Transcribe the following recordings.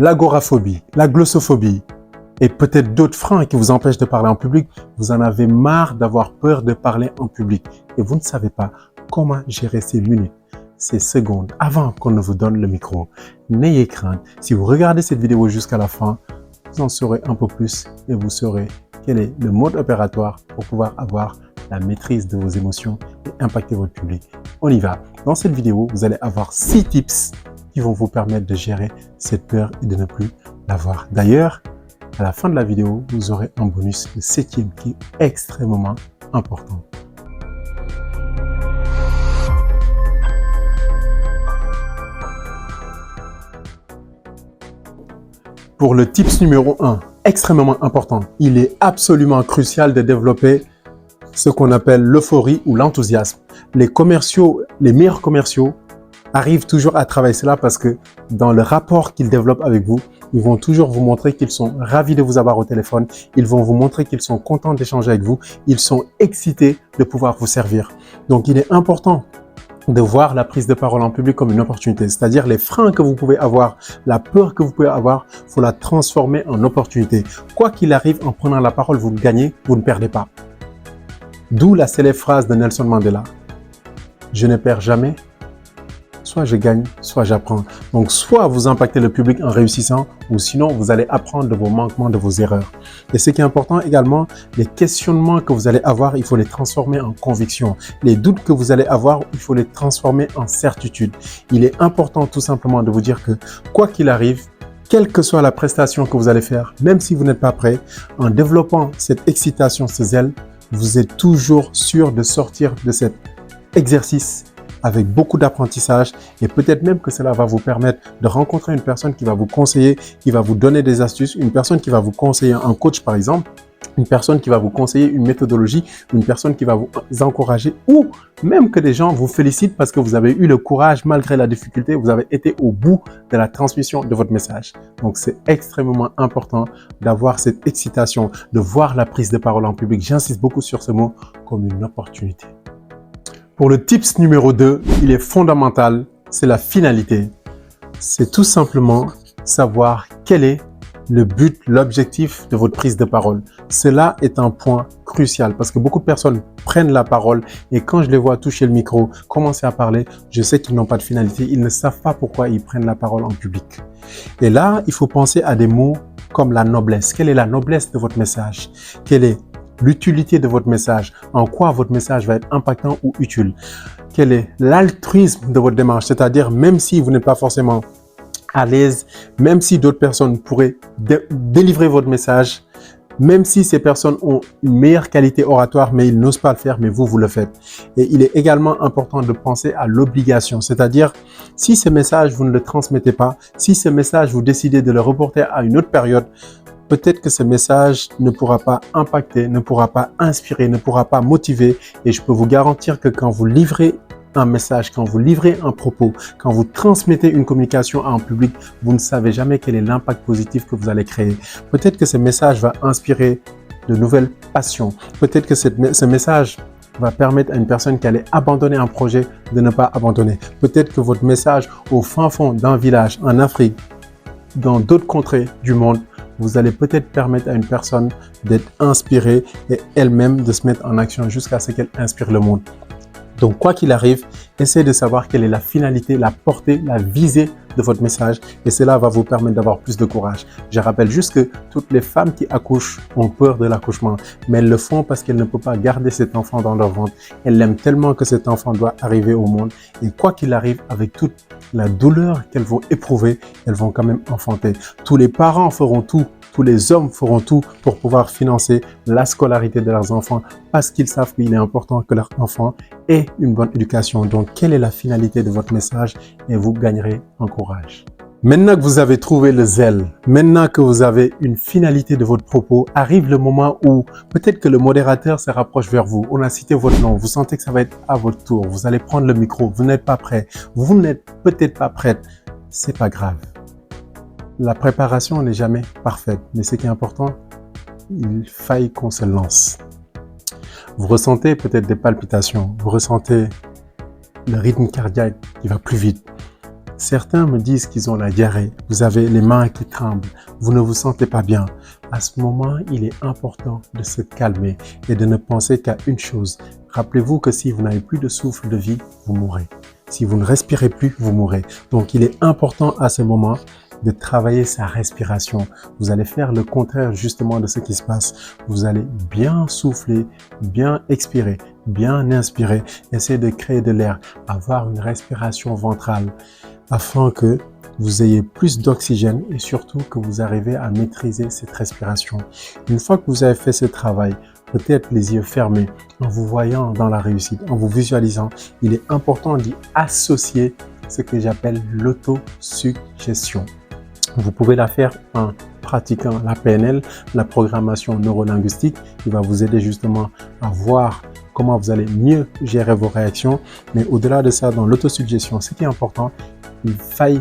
l'agoraphobie, la glossophobie et peut-être d'autres freins qui vous empêchent de parler en public. Vous en avez marre d'avoir peur de parler en public et vous ne savez pas comment gérer ces minutes, ces secondes avant qu'on ne vous donne le micro. N'ayez crainte. Si vous regardez cette vidéo jusqu'à la fin, vous en saurez un peu plus et vous saurez quel est le mode opératoire pour pouvoir avoir la maîtrise de vos émotions et impacter votre public. On y va. Dans cette vidéo, vous allez avoir 6 tips qui vont vous permettre de gérer cette peur et de ne plus l'avoir. D'ailleurs, à la fin de la vidéo, vous aurez un bonus, le 7e, qui est extrêmement important. Pour le tips numéro 1, extrêmement important, il est absolument crucial de développer ce qu'on appelle l'euphorie ou l'enthousiasme. Les meilleurs commerciaux arrivent toujours à travailler cela parce que dans le rapport qu'ils développent avec vous, ils vont toujours vous montrer qu'ils sont ravis de vous avoir au téléphone. Ils vont vous montrer qu'ils sont contents d'échanger avec vous. Ils sont excités de pouvoir vous servir. Donc, il est important de voir la prise de parole en public comme une opportunité. C'est-à-dire les freins que vous pouvez avoir, la peur que vous pouvez avoir, il faut la transformer en opportunité. Quoi qu'il arrive, en prenant la parole, vous gagnez, vous ne perdez pas. D'où la célèbre phrase de Nelson Mandela. Je ne perds jamais, soit je gagne, soit j'apprends. Donc, soit vous impactez le public en réussissant, ou sinon, vous allez apprendre de vos manquements, de vos erreurs. Et ce qui est important également, les questionnements que vous allez avoir, il faut les transformer en conviction. Les doutes que vous allez avoir, il faut les transformer en certitude. Il est important tout simplement de vous dire que, quoi qu'il arrive, quelle que soit la prestation que vous allez faire, même si vous n'êtes pas prêt, en développant cette excitation, ce zèle, vous êtes toujours sûr de sortir de cet exercice avec beaucoup d'apprentissage et peut-être même que cela va vous permettre de rencontrer une personne qui va vous conseiller, qui va vous donner des astuces, une personne qui va vous conseiller, un coach par exemple, une personne qui va vous conseiller une méthodologie, une personne qui va vous encourager ou même que des gens vous félicitent parce que vous avez eu le courage malgré la difficulté, vous avez été au bout de la transmission de votre message. Donc, c'est extrêmement important d'avoir cette excitation, de voir la prise de parole en public. J'insiste beaucoup sur ce mot comme une opportunité. Pour le tips numéro 2, il est fondamental, c'est la finalité. C'est tout simplement savoir quel est le but, l'objectif de votre prise de parole. Cela est un point crucial parce que beaucoup de personnes prennent la parole et quand je les vois toucher le micro, commencer à parler, je sais qu'ils n'ont pas de finalité. Ils ne savent pas pourquoi ils prennent la parole en public. Et là, il faut penser à des mots comme la noblesse. Quelle est la noblesse de votre message? Quelle est l'utilité de votre message? En quoi votre message va être impactant ou utile? Quel est l'altruisme de votre démarche? C'est-à-dire, même si vous n'êtes pas forcément à l'aise, même si d'autres personnes pourraient délivrer votre message, même si ces personnes ont une meilleure qualité oratoire, mais ils n'osent pas le faire, mais vous le faites. Et il est également important de penser à l'obligation, c'est-à-dire si ce message, vous ne le transmettez pas, si ce message, vous décidez de le reporter à une autre période, peut-être que ce message ne pourra pas impacter, ne pourra pas inspirer, ne pourra pas motiver. Et je peux vous garantir que quand vous livrez un message, quand vous livrez un propos, quand vous transmettez une communication à un public, vous ne savez jamais quel est l'impact positif que vous allez créer. Peut-être que ce message va inspirer de nouvelles passions. Peut-être que ce message va permettre à une personne qui allait abandonner un projet de ne pas abandonner. Peut-être que votre message au fin fond d'un village, en Afrique, dans d'autres contrées du monde, vous allez peut-être permettre à une personne d'être inspirée et elle-même de se mettre en action jusqu'à ce qu'elle inspire le monde. Donc, quoi qu'il arrive, essayez de savoir quelle est la finalité, la portée, la visée de votre message et cela va vous permettre d'avoir plus de courage. Je rappelle juste que toutes les femmes qui accouchent ont peur de l'accouchement, mais elles le font parce qu'elles ne peuvent pas garder cet enfant dans leur ventre. Elles l'aiment tellement que cet enfant doit arriver au monde et quoi qu'il arrive, avec toute la douleur qu'elles vont éprouver, elles vont quand même enfanter. Tous les parents feront tout. Tous les hommes feront tout pour pouvoir financer la scolarité de leurs enfants parce qu'ils savent qu'il est important que leur enfant ait une bonne éducation. Donc, quelle est la finalité de votre message et vous gagnerez en courage. Maintenant que vous avez trouvé le zèle, maintenant que vous avez une finalité de votre propos, arrive le moment où peut-être que le modérateur se rapproche vers vous. On a cité votre nom, vous sentez que ça va être à votre tour. Vous allez prendre le micro, vous n'êtes pas prêt. Vous n'êtes peut-être pas prête. C'est pas grave. La préparation n'est jamais parfaite, mais ce qui est important, il faille qu'on se lance. Vous ressentez peut-être des palpitations, vous ressentez le rythme cardiaque qui va plus vite. Certains me disent qu'ils ont la diarrhée, vous avez les mains qui tremblent, vous ne vous sentez pas bien. À ce moment, il est important de se calmer et de ne penser qu'à une chose. Rappelez-vous que si vous n'avez plus de souffle de vie, vous mourrez. Si vous ne respirez plus, vous mourrez. Donc, il est important à ce moment de travailler sa respiration. Vous allez faire le contraire justement de ce qui se passe. Vous allez bien souffler, bien expirer, bien inspirer. Essayez de créer de l'air, avoir une respiration ventrale afin que vous ayez plus d'oxygène et surtout que vous arrivez à maîtriser cette respiration. Une fois que vous avez fait ce travail, peut-être les yeux fermés, en vous voyant dans la réussite, en vous visualisant, il est important d'y associer ce que j'appelle l'autosuggestion. Vous pouvez la faire en pratiquant la PNL, la programmation neurolinguistique, qui va vous aider justement à voir comment vous allez mieux gérer vos réactions. Mais au-delà de ça, dans l'autosuggestion, ce qui est important, il faille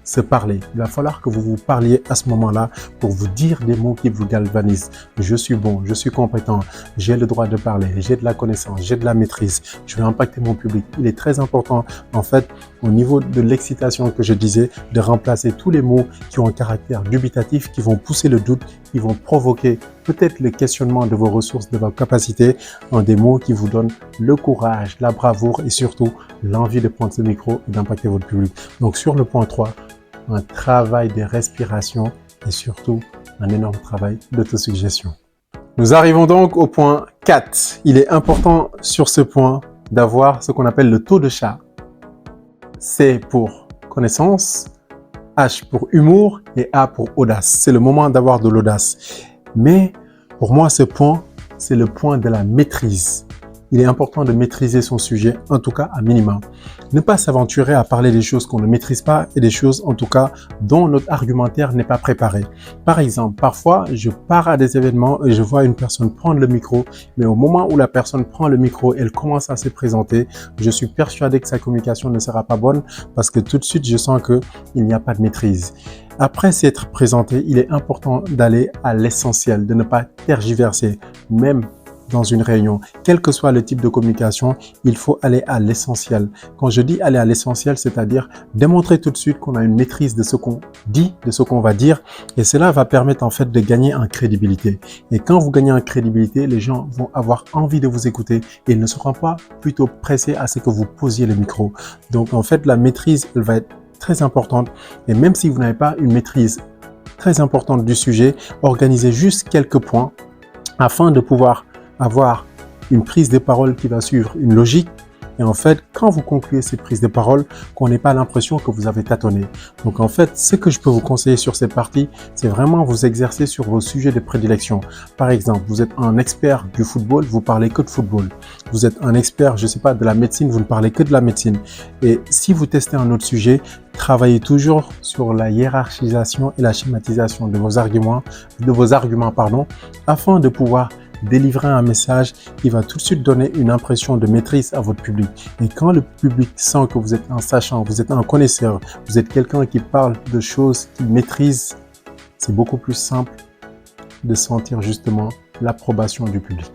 se parler. Il va falloir que vous vous parliez à ce moment-là pour vous dire des mots qui vous galvanisent. Je suis bon, je suis compétent, j'ai le droit de parler, j'ai de la connaissance, j'ai de la maîtrise, je vais impacter mon public. Il est très important, en fait, au niveau de l'excitation que je disais, de remplacer tous les mots qui ont un caractère dubitatif, qui vont pousser le doute, qui vont provoquer peut-être le questionnement de vos ressources, de vos capacités, en des mots qui vous donnent le courage, la bravoure et surtout l'envie de prendre ce micro et d'impacter votre public. Donc sur le point 3, un travail de respiration et surtout un énorme travail d'autosuggestion. Nous arrivons donc au point 4. Il est important sur ce point d'avoir ce qu'on appelle le taux de chat. C pour connaissance, H pour humour et A pour audace. C'est le moment d'avoir de l'audace. Mais pour moi, ce point, c'est le point de la maîtrise. Il est important de maîtriser son sujet, en tout cas à minima. Ne pas s'aventurer à parler des choses qu'on ne maîtrise pas et des choses, en tout cas, dont notre argumentaire n'est pas préparé. Par exemple, parfois, je pars à des événements et je vois une personne prendre le micro, mais au moment où la personne prend le micro, elle commence à se présenter, je suis persuadé que sa communication ne sera pas bonne parce que tout de suite, je sens qu'il n'y a pas de maîtrise. Après s'être présenté, il est important d'aller à l'essentiel, de ne pas tergiverser, même dans une réunion. Quel que soit le type de communication, il faut aller à l'essentiel. Quand je dis aller à l'essentiel, c'est-à-dire démontrer tout de suite qu'on a une maîtrise de ce qu'on dit, de ce qu'on va dire, et cela va permettre en fait de gagner en crédibilité. Et quand vous gagnez en crédibilité, les gens vont avoir envie de vous écouter et ils ne seront pas plutôt pressés à ce que vous posiez le micro. Donc en fait, la maîtrise, elle va être très importante. Et même si vous n'avez pas une maîtrise très importante du sujet, organisez juste quelques points afin de pouvoir avoir une prise de parole qui va suivre une logique. Et en fait, quand vous concluez cette prise de parole, qu'on n'ait pas l'impression que vous avez tâtonné. Donc en fait, ce que je peux vous conseiller sur cette partie, c'est vraiment vous exercer sur vos sujets de prédilection. Par exemple, vous êtes un expert du football, vous parlez que de football. Vous êtes un expert, je sais pas, de la médecine, vous ne parlez que de la médecine. Et si vous testez un autre sujet, travaillez toujours sur la hiérarchisation et la schématisation de vos arguments, afin de pouvoir délivrer un message qui va tout de suite donner une impression de maîtrise à votre public. Et quand le public sent que vous êtes un sachant, vous êtes un connaisseur, vous êtes quelqu'un qui parle de choses qu'il maîtrise, c'est beaucoup plus simple de sentir justement l'approbation du public.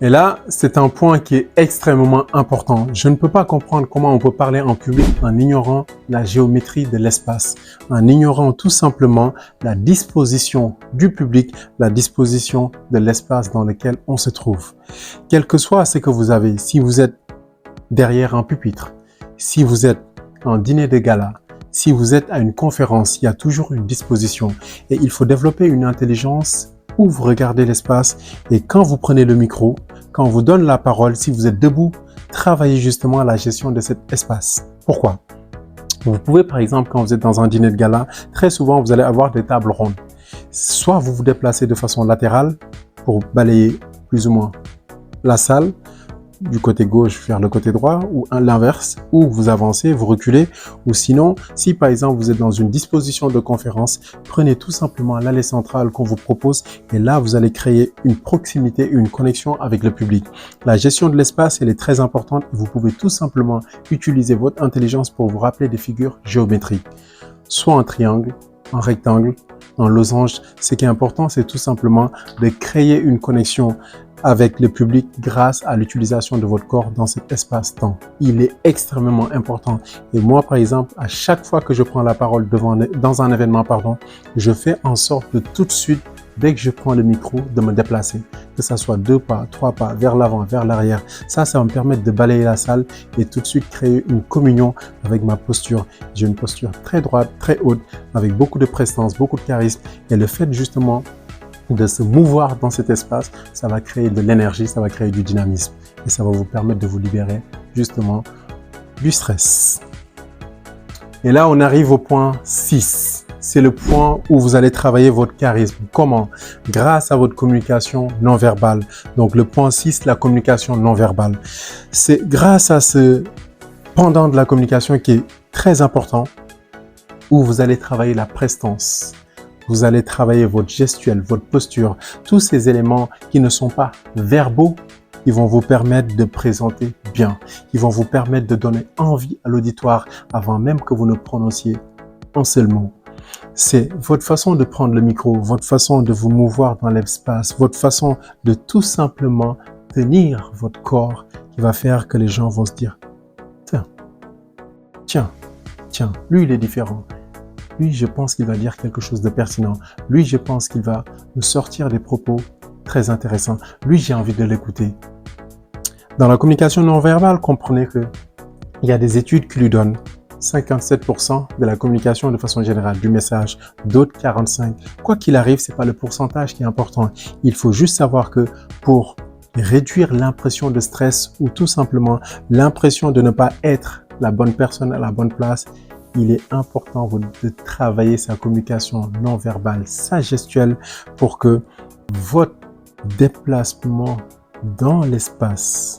Et là, c'est un point qui est extrêmement important. Je ne peux pas comprendre comment on peut parler en public en ignorant la géométrie de l'espace, en ignorant tout simplement la disposition du public, la disposition de l'espace dans lequel on se trouve. Quel que soit ce que vous avez, si vous êtes derrière un pupitre, si vous êtes en dîner de gala, si vous êtes à une conférence, il y a toujours une disposition et il faut développer une intelligence où vous regardez l'espace et quand vous prenez le micro, quand on vous donne la parole, si vous êtes debout, travaillez justement à la gestion de cet espace. Pourquoi? Vous pouvez par exemple, quand vous êtes dans un dîner de gala, très souvent vous allez avoir des tables rondes. Soit vous vous déplacez de façon latérale pour balayer plus ou moins la salle, du côté gauche vers le côté droit ou l'inverse, ou vous avancez, vous reculez, ou sinon, si par exemple vous êtes dans une disposition de conférence, prenez tout simplement l'allée centrale qu'on vous propose et là vous allez créer une proximité, une connexion avec le public. La gestion de l'espace, elle est très importante et vous pouvez tout simplement utiliser votre intelligence pour vous rappeler des figures géométriques, soit un triangle, un rectangle, en losange. Ce qui est important, c'est tout simplement de créer une connexion avec le public grâce à l'utilisation de votre corps dans cet espace-temps. Il est extrêmement important. Et moi, par exemple, à chaque fois que je prends la parole dans un événement, je fais en sorte de tout de suite, dès que je prends le micro, de me déplacer. Que ça soit 2 pas, 3 pas, vers l'avant, vers l'arrière. Ça va me permettre de balayer la salle et tout de suite créer une communion avec ma posture. J'ai une posture très droite, très haute, avec beaucoup de prestance, beaucoup de charisme. Et le fait justement de se mouvoir dans cet espace, ça va créer de l'énergie, ça va créer du dynamisme et ça va vous permettre de vous libérer justement du stress. Et là, on arrive au point 6. C'est le point où vous allez travailler votre charisme. Comment? Grâce à votre communication non verbale. Donc, le point 6, la communication non verbale. C'est grâce à ce pendant de la communication qui est très important où vous allez travailler la prestance. Vous allez travailler votre gestuelle, votre posture, tous ces éléments qui ne sont pas verbaux, ils vont vous permettre de présenter bien. Ils vont vous permettre de donner envie à l'auditoire avant même que vous ne prononciez un seul mot. C'est votre façon de prendre le micro, votre façon de vous mouvoir dans l'espace, votre façon de tout simplement tenir votre corps qui va faire que les gens vont se dire « Tiens, lui il est différent. Lui, je pense qu'il va dire quelque chose de pertinent. Lui, je pense qu'il va nous sortir des propos très intéressants. Lui, j'ai envie de l'écouter. » Dans la communication non verbale, comprenez qu'il y a des études qui lui donnent 57% de la communication de façon générale, du message, d'autres 45%. Quoi qu'il arrive, ce n'est pas le pourcentage qui est important. Il faut juste savoir que pour réduire l'impression de stress ou tout simplement l'impression de ne pas être la bonne personne à la bonne place, il est important de travailler sa communication non verbale, sa gestuelle pour que votre déplacement dans l'espace,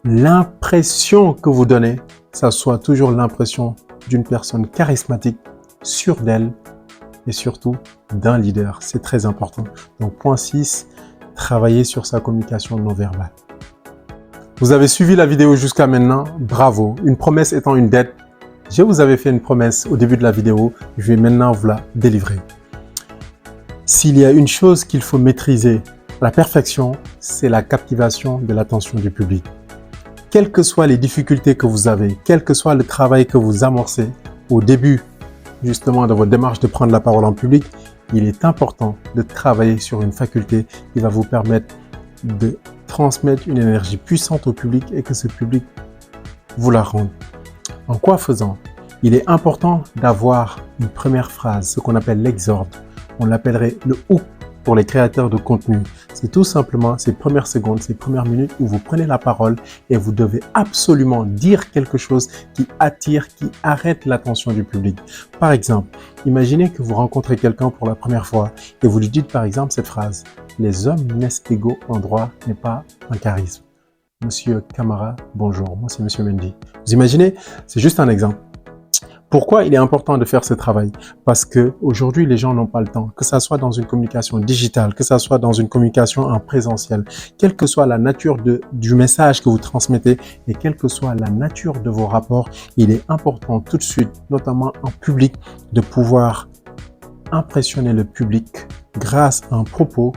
l'impression que vous donnez, ça soit toujours l'impression d'une personne charismatique, sûre d'elle et surtout d'un leader. C'est très important. Donc, point 6, travailler sur sa communication non verbale. Vous avez suivi la vidéo jusqu'à maintenant, bravo. Une promesse étant une dette, je vous avais fait une promesse au début de la vidéo, je vais maintenant vous la délivrer. S'il y a une chose qu'il faut maîtriser à la perfection, c'est la captivation de l'attention du public. Quelles que soient les difficultés que vous avez, quel que soit le travail que vous amorcez au début justement de votre démarche de prendre la parole en public, il est important de travailler sur une faculté qui va vous permettre de transmettre une énergie puissante au public et que ce public vous la rende. En quoi faisant? Il est important d'avoir une première phrase, ce qu'on appelle l'exorde. On l'appellerait le hook pour les créateurs de contenu. C'est tout simplement ces premières secondes, ces premières minutes où vous prenez la parole et vous devez absolument dire quelque chose qui attire, qui arrête l'attention du public. Par exemple, imaginez que vous rencontrez quelqu'un pour la première fois et vous lui dites par exemple cette phrase « Les hommes naissent égaux en droit, mais pas en charisme ». Monsieur Camara, bonjour, moi c'est Monsieur Mendy. Vous imaginez? C'est juste un exemple. Pourquoi il est important de faire ce travail? Parce que aujourd'hui les gens n'ont pas le temps, que ça soit dans une communication digitale, que ça soit dans une communication en présentiel, quelle que soit la nature du message que vous transmettez et quelle que soit la nature de vos rapports, il est important tout de suite, notamment en public, de pouvoir impressionner le public grâce à un propos,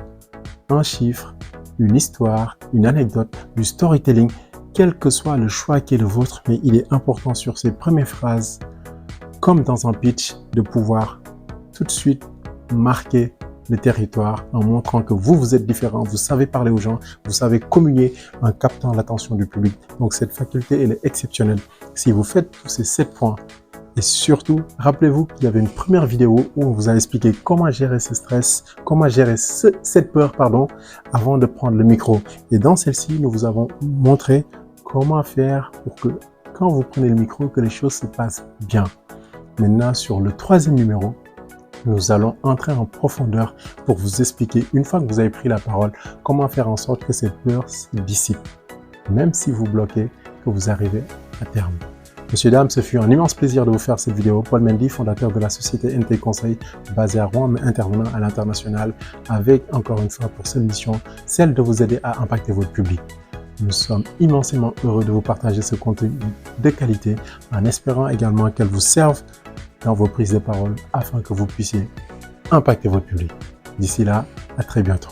un chiffre, une histoire, une anecdote, du storytelling, quel que soit le choix qui est le vôtre, mais il est important sur ces premières phrases, comme dans un pitch, de pouvoir tout de suite marquer le territoire en montrant que vous êtes différent, vous savez parler aux gens, vous savez communier en captant l'attention du public. Donc cette faculté, elle est exceptionnelle. Si vous faites tous ces 7 points, et surtout, rappelez-vous qu'il y avait une première vidéo où on vous a expliqué comment gérer ce stress, comment gérer cette peur, avant de prendre le micro. Et dans celle-ci, nous vous avons montré comment faire pour que quand vous prenez le micro, que les choses se passent bien. Maintenant, sur le 3e numéro, nous allons entrer en profondeur pour vous expliquer, une fois que vous avez pris la parole, comment faire en sorte que cette peur se dissipe, même si vous bloquez, que vous arrivez à terme. Messieurs, dames, ce fut un immense plaisir de vous faire cette vidéo. Paul Mendy, fondateur de la société NT Conseil, basée à Rouen, mais intervenant à l'international, avec, encore une fois, pour seule mission, celle de vous aider à impacter votre public. Nous sommes immensément heureux de vous partager ce contenu de qualité, en espérant également qu'elle vous serve dans vos prises de parole, afin que vous puissiez impacter votre public. D'ici là, à très bientôt.